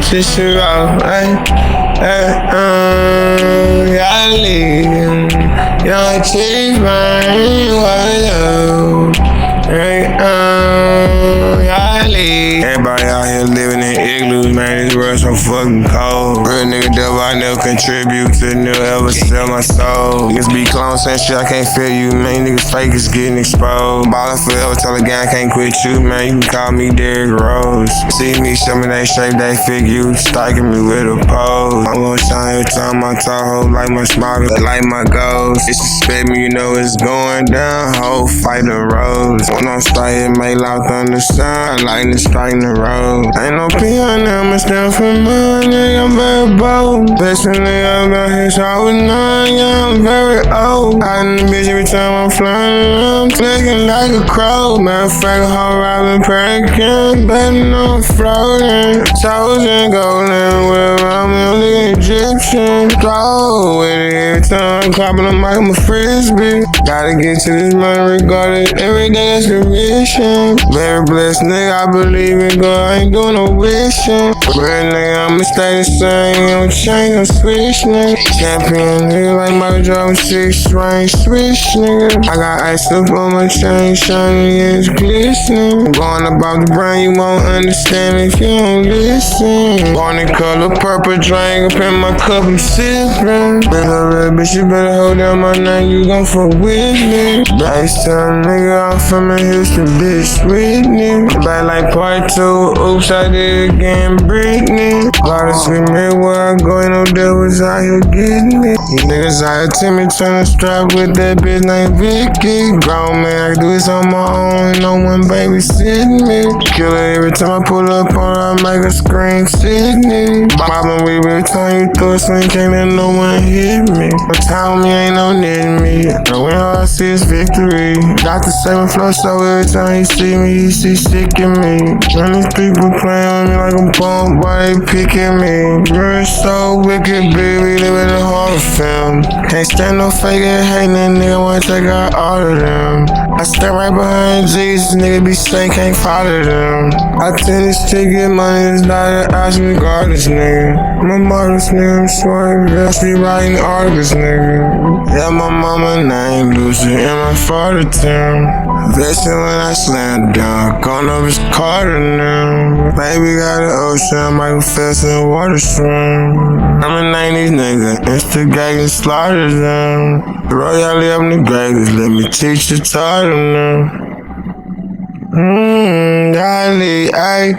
Cicero, Yahlee, young chief, man, what up? Yahlee. Everybody out here living in igloos, man. This world so fucking cold. Real nigga devil, I never contribute to never ever sell my soul. Niggas be clones saying shit, I can't feel you, man. Niggas fake is getting exposed. Ballin' forever, tell a guy I can't quit you, man. You can call me Derrick Rose. See me, show me they shape, they fit you, striking me with a pose. I'm gon' shine every time I talk, hoes like my smile, like my goals. Disrespect me, you know it's going down. Whole fight the rose. When I'm striking, make loud thunder sound, lightning striking the road. Ain't no P on them, it's down for money, I'm very bold. Best nigga about here, so I was 9, yeah, I'm very old. Hiding the bitch every time I'm flying, I'm clicking like a crow. Matter of fact, a whole Robin pranking, betting on floating. Chosen golden, where I'm looking Egyptian. Throw with it every time, clapping the mic, I'm a frisbee. Gotta get to this money regardless, every day that's the mission. Very blessed nigga, I believe in God, I ain't doing no wishing. Real nigga, I'ma stay the same, don't change, don't switch, nigga. Champion nigga, like Michael Jordan, 6 range, switch, nigga. I got ice up on my chain, shining, yeah, it's glistening. Going about the brain, you won't understand if you don't listen. Born in color, purple drink, up in my cup, I'm sipping. Better real bitch, you better hold down my name, you gon' fuck with me. Ice time, nigga, I'm from Houston, bitch, Whitney. Back like part 2, oops, I did it again, Britney. Gotta see me where I go, ain't no devils out here getting it. These niggas out here timid, tryna strap with that bitch named Vicky. Grown man, I can do this on my own, no one babysitting me. Kill her every time I pull up on her, I make her scream, Sydney. Bobbing weed every time you throw a swing, can't let no one hit me. But tell me ain't no needing me, no win all I see is victory. Got the same flow, so every time you see me, you see sick in me. And these people playing with me like I'm pumped, why they picking me? You're so wicked, baby, live in a horror film. Can't stand no fake and hating, that nigga wanna take out all of them. I stand right behind Jesus, nigga be saying can't follow them. I tend to get money, it's not an option regardless, nigga. I'm a modest nigga, I'm smart, best be writing articles, nigga. Yeah, my mama named Lucy and my father Tim. Vesting when I slam down, gone up his Carter now. Baby got an ocean, Michael Phelps in the water swim. I'm a 90s nigga, instigating slaughters them. Royally up in the greatest, let me teach you, taught them now. Yahlee, ayy.